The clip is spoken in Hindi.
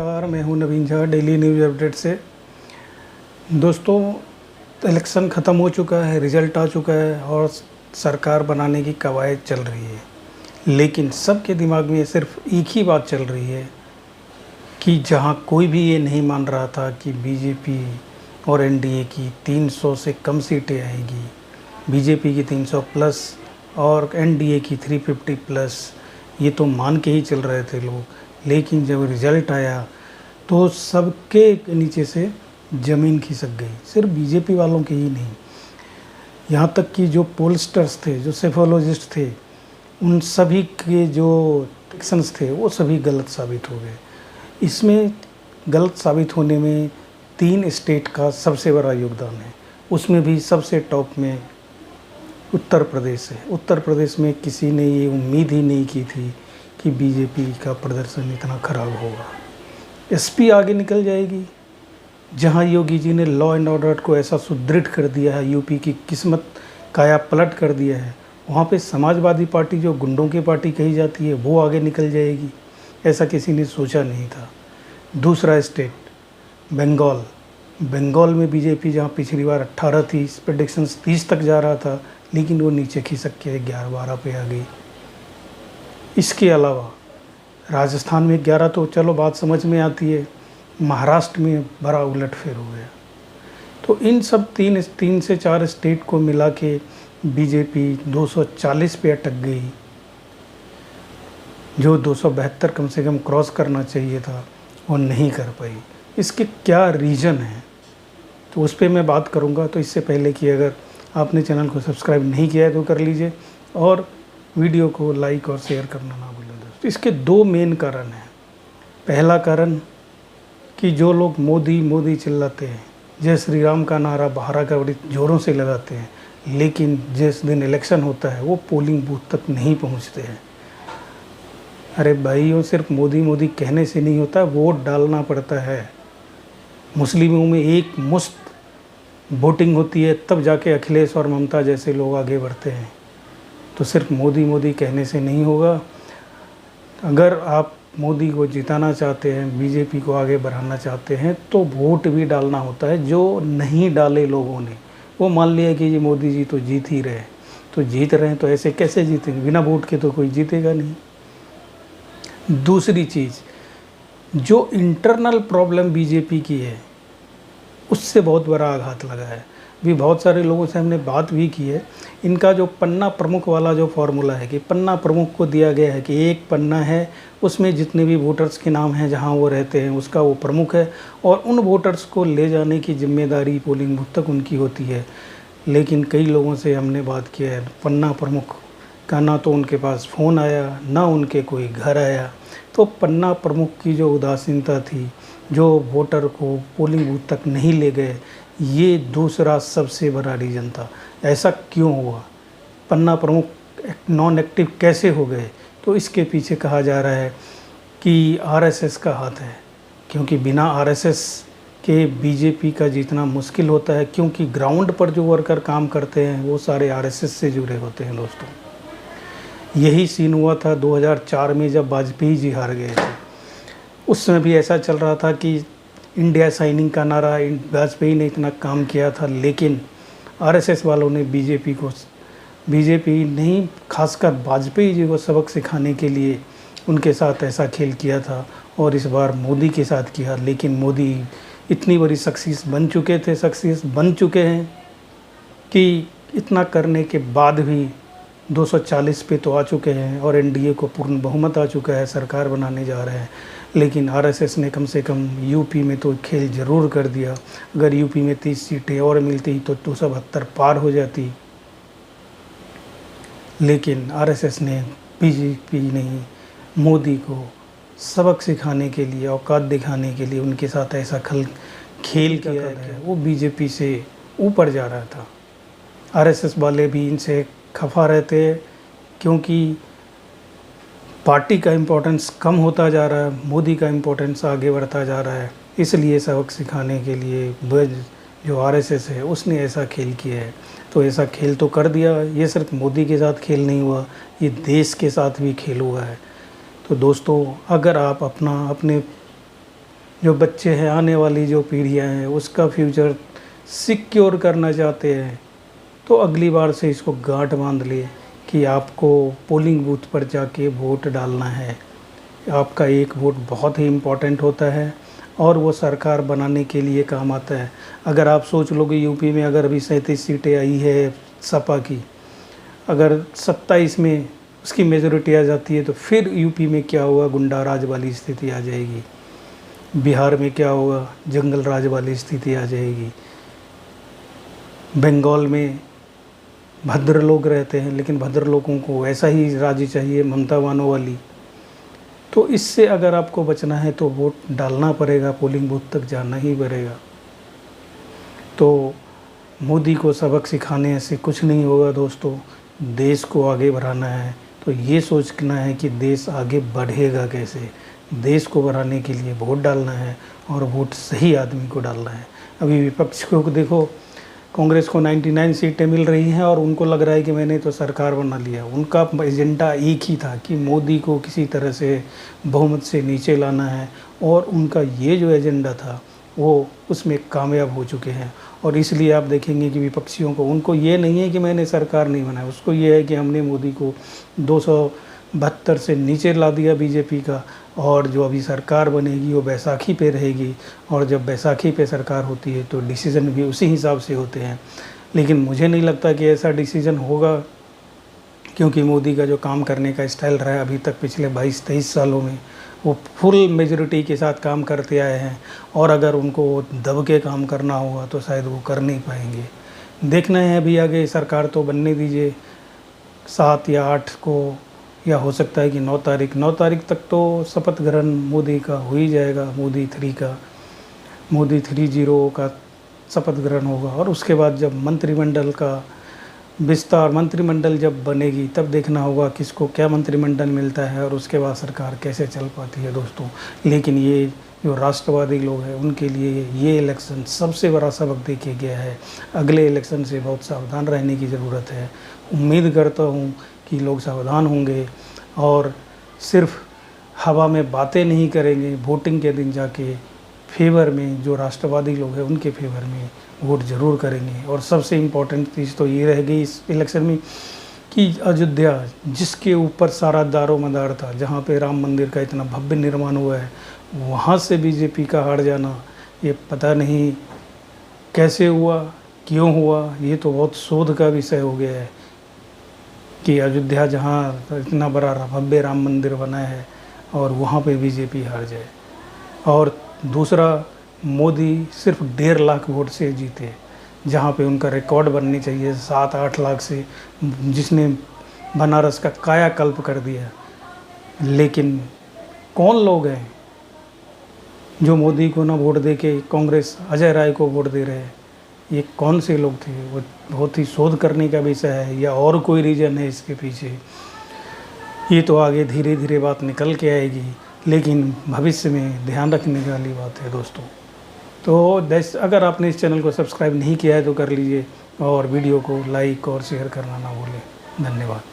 नमस्कार, मैं हूं नवीन झा डेली न्यूज़ अपडेट से। दोस्तों, इलेक्शन ख़त्म हो चुका है, रिज़ल्ट आ चुका है और सरकार बनाने की कवायद चल रही है। लेकिन सबके दिमाग में सिर्फ एक ही बात चल रही है कि जहां कोई भी ये नहीं मान रहा था कि बीजेपी और एनडीए की 300 से कम सीटें आएगी, बीजेपी की 300 प्लस और एनडीए की 350 प्लस, ये तो मान के ही चल रहे थे लोग। लेकिन जब रिज़ल्ट आया तो सबके नीचे से ज़मीन खिसक गई। सिर्फ बीजेपी वालों के ही नहीं, यहाँ तक कि जो पोलस्टर्स थे, जो सेफोलॉजिस्ट थे, उन सभी के जो प्रेडिक्शंस थे वो सभी गलत साबित हो गए। इसमें गलत साबित होने में 3 स्टेट का सबसे बड़ा योगदान है। उसमें भी सबसे टॉप में उत्तर प्रदेश है। उत्तर प्रदेश में किसी ने ये उम्मीद ही नहीं की थी कि बीजेपी का प्रदर्शन इतना ख़राब होगा। एसपी आगे निकल जाएगी। जहां योगी जी ने लॉ एंड ऑर्डर को ऐसा सुदृढ़ कर दिया है, यूपी की किस्मत काया पलट कर दिया है, वहाँ पे समाजवादी पार्टी जो गुंडों की पार्टी कही जाती है वो आगे निकल जाएगी। ऐसा किसी ने सोचा नहीं था। दूसरा स्टेट बंगाल। बंगाल में बीजेपी जहाँ पिछली बार 18 थी, प्रेडिक्शंस 30 तक जा रहा था, लेकिन वो नीचे खिसक के 11-12 पे आ गई। इसके अलावा राजस्थान में 11 तो चलो बात समझ में आती है, महाराष्ट्र में बड़ा उलटफेर हो गया। तो इन सब 3 से 4 स्टेट को मिला के बीजेपी 240 पे अटक गई, जो 272 कम से कम क्रॉस करना चाहिए था वो नहीं कर पाई। इसके क्या रीज़न है तो उस पर मैं बात करूंगा। तो इससे पहले कि अगर आपने चैनल को सब्सक्राइब नहीं किया है तो कर लीजिए और वीडियो को लाइक और शेयर करना ना भूलें दोस्तों। इसके 2 मेन कारण हैं। पहला कारण कि जो लोग मोदी मोदी चिल्लाते हैं, जय श्री राम का नारा बाहर का बड़ी ज़ोरों से लगाते हैं, लेकिन जिस दिन इलेक्शन होता है वो पोलिंग बूथ तक नहीं पहुंचते हैं। अरे भाइयों, सिर्फ मोदी मोदी कहने से नहीं होता, वोट डालना पड़ता है। मुस्लिमों में एक मुश्त वोटिंग होती है, तब जाके अखिलेश और ममता जैसे लोग आगे बढ़ते हैं। तो सिर्फ मोदी मोदी कहने से नहीं होगा। अगर आप मोदी को जिताना चाहते हैं, बीजेपी को आगे बढ़ाना चाहते हैं, तो वोट भी डालना होता है। जो नहीं डाले लोगों ने, वो मान लिया कि ये मोदी जी तो जीत ही रहे, तो जीत रहे हैं तो ऐसे कैसे जीतेंगे, बिना वोट के तो कोई जीतेगा नहीं। दूसरी चीज़, जो इंटरनल प्रॉब्लम बीजेपी की है उससे बहुत बड़ा आघात लगा है। भी बहुत सारे लोगों से हमने बात भी की है। इनका जो पन्ना प्रमुख वाला जो फॉर्मूला है कि पन्ना प्रमुख को दिया गया है कि एक पन्ना है, उसमें जितने भी वोटर्स के नाम हैं जहां वो रहते हैं उसका वो प्रमुख है, और उन वोटर्स को ले जाने की जिम्मेदारी पोलिंग बूथ तक उनकी होती है। लेकिन कई लोगों से हमने बात की है, पन्ना प्रमुख का ना तो उनके पास फ़ोन आया, ना उनके कोई घर आया। तो पन्ना प्रमुख की जो उदासीनता थी, जो वोटर को पोलिंग बूथ तक नहीं ले गए, ये दूसरा सबसे बड़ा रीज़न था। ऐसा क्यों हुआ, पन्ना प्रमुख नॉन एक्टिव कैसे हो गए? तो इसके पीछे कहा जा रहा है कि आरएसएस का हाथ है, क्योंकि बिना आरएसएस के बीजेपी का जीतना मुश्किल होता है, क्योंकि ग्राउंड पर जो वर्कर काम करते हैं वो सारे आरएसएस से जुड़े होते हैं दोस्तों। यही सीन हुआ था 2004 में जब वाजपेयी जी हार गए थे। उस समय भी ऐसा चल रहा था कि इंडिया साइनिंग का नारा वाजपेयी ने इतना काम किया था, लेकिन आरएसएस वालों ने बीजेपी नहीं, खासकर वाजपेयी जी को सबक सिखाने के लिए उनके साथ ऐसा खेल किया था, और इस बार मोदी के साथ किया। लेकिन मोदी इतनी बड़ी सक्सेस बन चुके हैं कि इतना करने के बाद भी 240 पे तो आ चुके हैं और एनडीए को पूर्ण बहुमत आ चुका है, सरकार बनाने जा रहे हैं। लेकिन आरएसएस ने कम से कम यूपी में तो खेल ज़रूर कर दिया। अगर यूपी में 30 सीटें और मिलती तो 272 पार हो जाती। लेकिन आरएसएस ने, बीजेपी नहीं, मोदी को सबक सिखाने के लिए, औकात दिखाने के लिए उनके साथ ऐसा खेल किया है। वो बीजेपी से ऊपर जा रहा था। आरएसएस वाले भी इनसे खफा रहते हैं, क्योंकि पार्टी का इम्पोर्टेंस कम होता जा रहा है, मोदी का इम्पोर्टेंस आगे बढ़ता जा रहा है। इसलिए सबक सिखाने के लिए जो आरएसएस है उसने ऐसा खेल किया है। तो ऐसा खेल तो कर दिया। ये सिर्फ मोदी के साथ खेल नहीं हुआ, ये देश के साथ भी खेल हुआ है। तो दोस्तों, अगर आप अपने जो बच्चे हैं, आने वाली जो पीढ़ियां हैं, उसका फ्यूचर सिक्योर करना चाहते हैं, तो अगली बार से इसको गांठ बांध लिए कि आपको पोलिंग बूथ पर जाके वोट डालना है। आपका एक वोट बहुत ही इम्पोर्टेंट होता है और वो सरकार बनाने के लिए काम आता है। अगर आप सोच लो कि यूपी में अगर अभी 37 सीटें आई है सपा की, अगर 27 में उसकी मेजोरिटी आ जाती है तो फिर यूपी में क्या होगा, गुंडा राज वाली स्थिति आ जाएगी। बिहार में क्या होगा, जंगल राज वाली स्थिति आ जाएगी। बंगाल में भद्र लोग रहते हैं, लेकिन भद्र लोगों को ऐसा ही राज्य चाहिए, ममता बानो वाली। तो इससे अगर आपको बचना है तो वोट डालना पड़ेगा, पोलिंग बूथ तक जाना ही पड़ेगा। तो मोदी को सबक सिखाने से कुछ नहीं होगा दोस्तों। देश को आगे बढ़ाना है तो ये सोचना है कि देश आगे बढ़ेगा कैसे। देश को बढ़ाने के लिए वोट डालना है और वोट सही आदमी को डालना है। अभी विपक्ष को देखो, कांग्रेस को 99 सीटें मिल रही हैं और उनको लग रहा है कि मैंने तो सरकार बना लिया। उनका एजेंडा एक ही था कि मोदी को किसी तरह से बहुमत से नीचे लाना है, और उनका ये जो एजेंडा था वो उसमें कामयाब हो चुके हैं। और इसलिए आप देखेंगे कि विपक्षियों को, उनको ये नहीं है कि मैंने सरकार नहीं बनाई, उसको ये है कि हमने मोदी को 272 से नीचे ला दिया बीजेपी का, और जो अभी सरकार बनेगी वो बैसाखी पे रहेगी। और जब बैसाखी पे सरकार होती है तो डिसीज़न भी उसी हिसाब से होते हैं। लेकिन मुझे नहीं लगता कि ऐसा डिसीज़न होगा, क्योंकि मोदी का जो काम करने का स्टाइल रहा है अभी तक पिछले 22-23 सालों में, वो फुल मेजॉरिटी के साथ काम करते आए हैं। और अगर उनको दब के काम करना होगा तो शायद वो कर नहीं पाएंगे। देखना है अभी आगे, सरकार तो बनने दीजिए 7 या 8 को, या हो सकता है कि 9 तारीख तक तो शपथ ग्रहण मोदी का हो ही जाएगा। मोदी 3.0 का शपथ ग्रहण होगा। और उसके बाद जब मंत्रिमंडल का विस्तार, मंत्रिमंडल जब बनेगी तब देखना होगा किसको क्या मंत्रिमंडल मिलता है और उसके बाद सरकार कैसे चल पाती है दोस्तों। लेकिन ये जो राष्ट्रवादी लोग हैं उनके लिए ये इलेक्शन सबसे बड़ा सबक दे के गया है। अगले इलेक्शन से बहुत सावधान रहने की ज़रूरत है। उम्मीद करता हूँ कि लोग सावधान होंगे और सिर्फ हवा में बातें नहीं करेंगे, वोटिंग के दिन जाके फेवर में, जो राष्ट्रवादी लोग हैं उनके फेवर में वोट ज़रूर करेंगे। और सबसे इम्पोर्टेंट चीज़ तो ये रह गई इस इलेक्शन में कि अयोध्या, जिसके ऊपर सारा दारो मदार था, जहाँ पे राम मंदिर का इतना भव्य निर्माण हुआ है, वहाँ से बीजेपी का हार जाना, ये पता नहीं कैसे हुआ, क्यों हुआ। ये तो बहुत शोध का विषय हो गया है कि अयोध्या, जहाँ इतना बड़ा भव्य राम मंदिर बना है, और वहाँ पे बीजेपी हार जाए। और दूसरा, मोदी सिर्फ 1.5 लाख वोट से जीते, जहाँ पे उनका रिकॉर्ड बननी चाहिए 7-8 लाख से, जिसने बनारस का कायाकल्प कर दिया। लेकिन कौन लोग हैं जो मोदी को ना वोट दे के कांग्रेस अजय राय को वोट दे रहे हैं? ये कौन से लोग थे? वो बहुत ही शोध करने का विषय है, या और कोई रीज़न है इसके पीछे? ये तो आगे धीरे धीरे बात निकल के आएगी, लेकिन भविष्य में ध्यान रखने वाली बात है दोस्तों। तो अगर आपने इस चैनल को सब्सक्राइब नहीं किया है तो कर लीजिए, और वीडियो को लाइक और शेयर करना ना भूलें। धन्यवाद।